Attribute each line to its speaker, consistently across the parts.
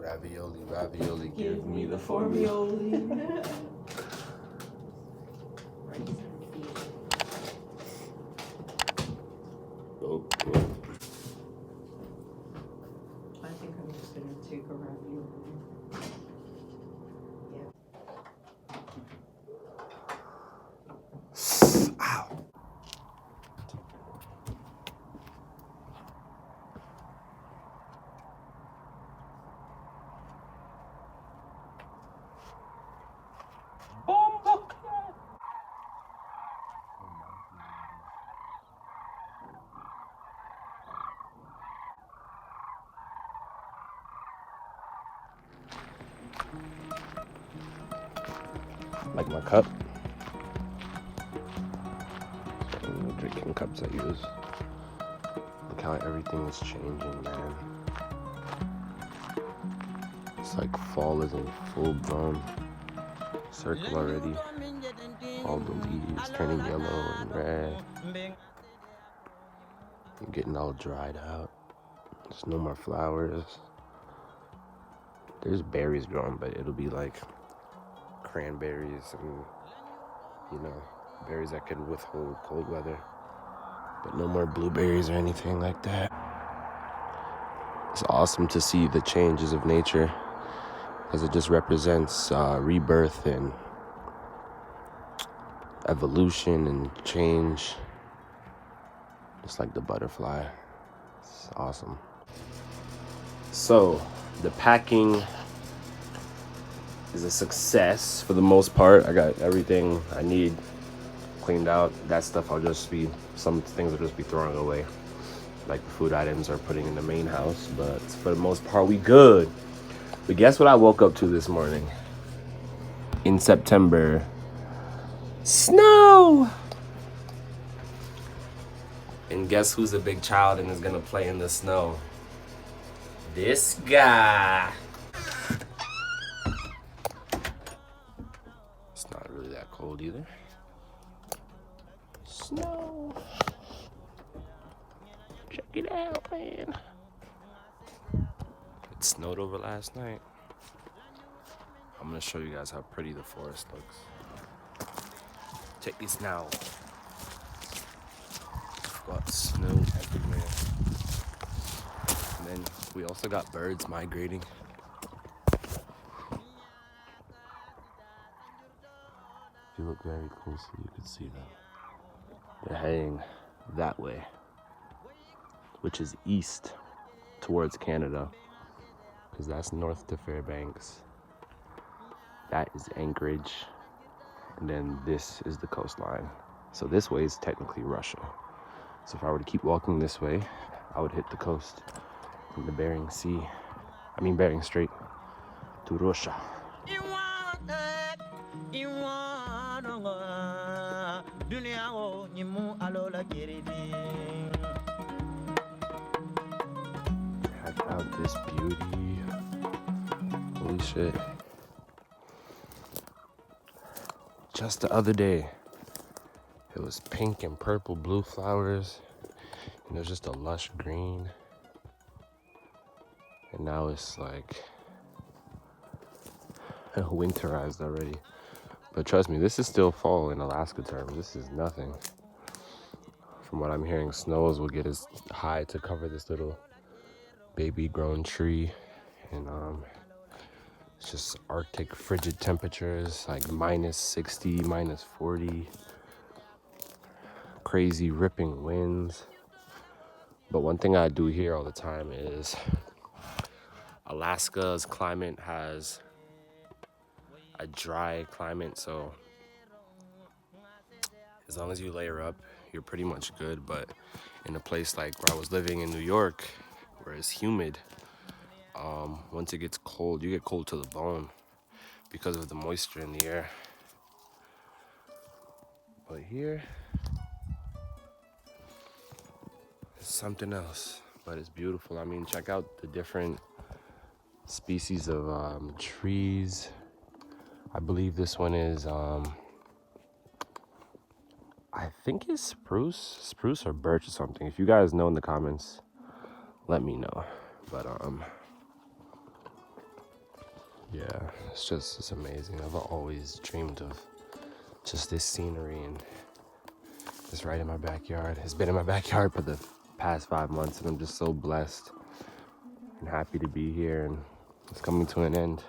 Speaker 1: Ravioli, ravioli,
Speaker 2: give me the formioli.
Speaker 1: Oh.
Speaker 2: I think I'm just gonna take a ravioli.
Speaker 1: Ow. Like my cup. The drinking cups I use. Look how everything is changing, man. It's like fall is in full blown circle already. All the leaves turning yellow and red. And getting all dried out. There's no more flowers. There's berries growing, but it'll be like cranberries and, you know, berries that can withhold cold weather. But no more blueberries or anything like that. It's awesome to see the changes of nature because it just represents rebirth and evolution and change. Just like the butterfly. It's awesome. So, the packing is a success for the most part. I got everything I need cleaned out. That stuff some things I'll just be throwing away. Like the food items are putting in the main house, but for the most part we good. But guess what I woke up to this morning? In September, snow! And guess who's a big child and is gonna play in the snow? This guy. It's not really that cold either. Snow. Check it out, man. It snowed over last night. I'm gonna show you guys how pretty the forest looks. Check this now. Got snow everywhere. And then we also got birds migrating. If you look very closely, you can see them. They're heading that way, which is east towards Canada, because that's north to Fairbanks. That is Anchorage, and then this is the coastline. So this way is technically Russia. So if I were to keep walking this way, I would hit the coast in the Bering Strait to Russia. Check out this beauty. Holy shit. Just the other day, it was pink and purple, blue flowers, and it was just a lush green. And now it's like winterized already. But trust me, this is still fall in Alaska terms. This is nothing. From what I'm hearing, snows will get as high to cover this little baby grown tree. And it's just Arctic frigid temperatures, like -60, -40. Crazy ripping winds. But one thing I do hear all the time is Alaska's climate has a dry climate, so as long as you layer up, you're pretty much good. But in a place like where I was living in New York, where it's humid, once it gets cold, you get cold to the bone because of the moisture in the air. But here, it's something else, but it's beautiful. I mean, check out the different species of trees. I believe this one is, I think it's spruce or birch or something. If you guys know in the comments, let me know. But Yeah, it's amazing. I've always dreamed of just this scenery, and it's right in my backyard. It's been in my backyard for the past 5 months, and I'm just so blessed and happy to be here, and it's coming to an end.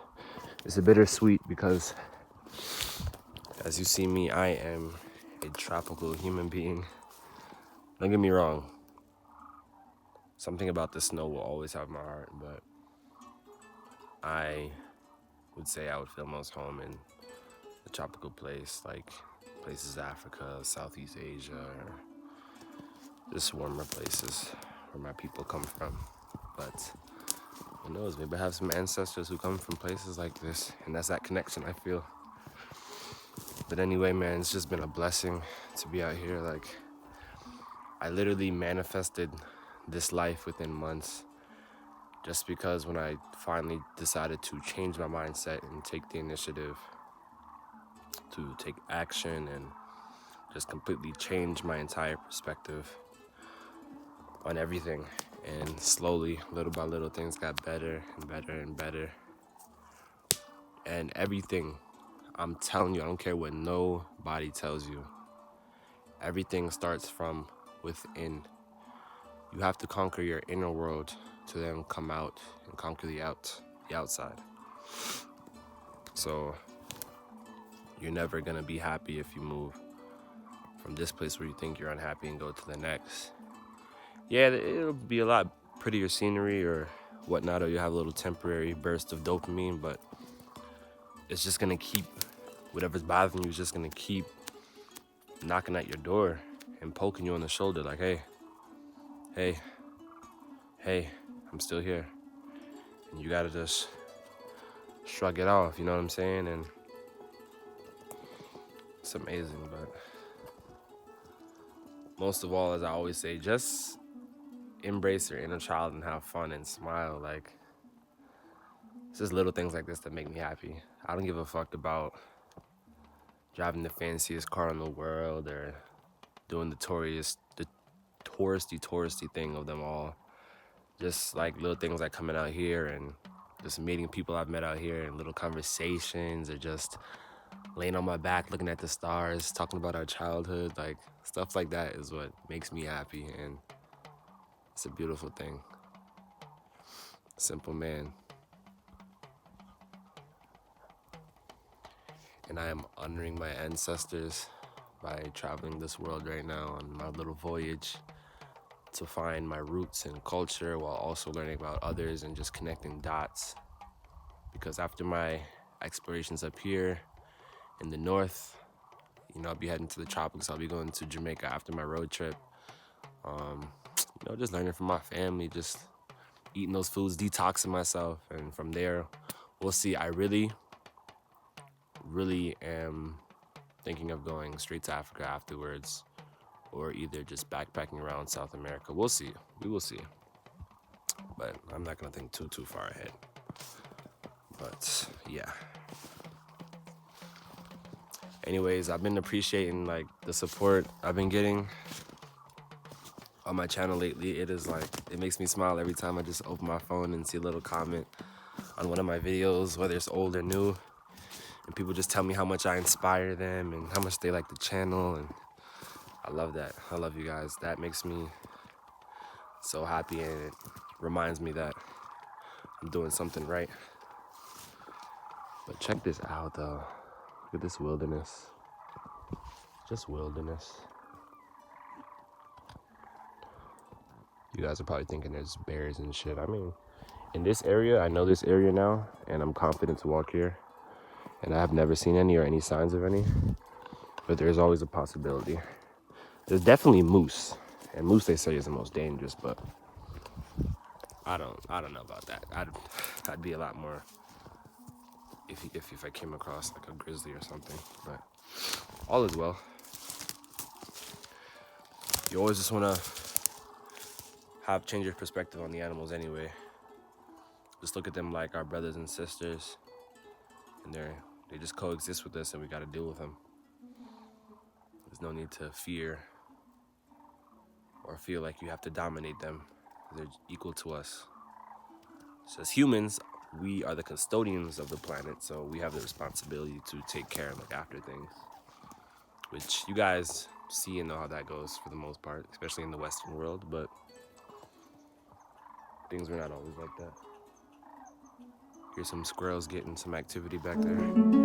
Speaker 1: It's a bittersweet because, as you see me, I am a tropical human being. Don't get me wrong. Something about the snow will always have my heart, but I would say I would feel most home in a tropical place, like places Africa, Southeast Asia, or just warmer places where my people come from. But who knows, maybe I have some ancestors who come from places like this, and that's that connection I feel. But anyway, man, it's just been a blessing to be out here. Like, I literally manifested this life within months, just because when I finally decided to change my mindset and take the initiative to take action and just completely change my entire perspective on everything. And slowly, little by little, things got better and better and better. And everything, I'm telling you, I don't care what nobody tells you, everything starts from within. You have to conquer your inner world to then come out and conquer the outside. So you're never gonna be happy if you move from this place where you think you're unhappy and go to the next. Yeah, it'll be a lot prettier scenery or whatnot, or you have a little temporary burst of dopamine, but it's just gonna keep, whatever's bothering you is just gonna keep knocking at your door and poking you on the shoulder like, hey, I'm still here. And you gotta just shrug it off, you know what I'm saying? And it's amazing. But most of all, as I always say, just embrace your inner child and have fun and smile. Like, it's just little things like this that make me happy. I don't give a fuck about driving the fanciest car in the world or doing the touristy thing of them all. Just like little things like coming out here and just meeting people I've met out here and little conversations, or just laying on my back looking at the stars, talking about our childhood. Like, stuff like that is what makes me happy, and it's a beautiful thing. Simple man. And I am honoring my ancestors by traveling this world right now on my little voyage to find my roots and culture, while also learning about others and just connecting dots. Because after my explorations up here in the north, I'll be heading to the tropics. I'll be going to Jamaica after my road trip. Just learning from my family, just eating those foods, detoxing myself, and from there, we'll see. I really am thinking of going straight to Africa afterwards, or either just backpacking around South America. We'll see. We will see. But I'm not gonna think too far ahead. But yeah. Anyways, I've been appreciating like the support I've been getting on my channel lately. It makes me smile every time I just open my phone and see a little comment on one of my videos, whether it's old or new, and people just tell me how much I inspire them and how much they like the channel, and I love that. I love you guys. That makes me so happy, and it reminds me that I'm doing something right. But check this out though. Look at this wilderness. Just wilderness. You guys are probably thinking there's bears and shit. I mean, in this area, I know this area now, and I'm confident to walk here. And I have never seen any or any signs of any, but there's always a possibility. There's definitely moose, and moose they say is the most dangerous, but I don't know about that. I'd be a lot more if I came across like a grizzly or something, but all is well. You always just want to change your perspective on the animals anyway. Just look at them like our brothers and sisters, and they just coexist with us, and we got to deal with them. There's no need to fear or feel like you have to dominate them. They're equal to us. So as humans, we are the custodians of the planet, so we have the responsibility to take care and look after things, which you guys see and know how that goes for the most part, especially in the Western world, but things were not always like that. Here's some squirrels getting some activity back there.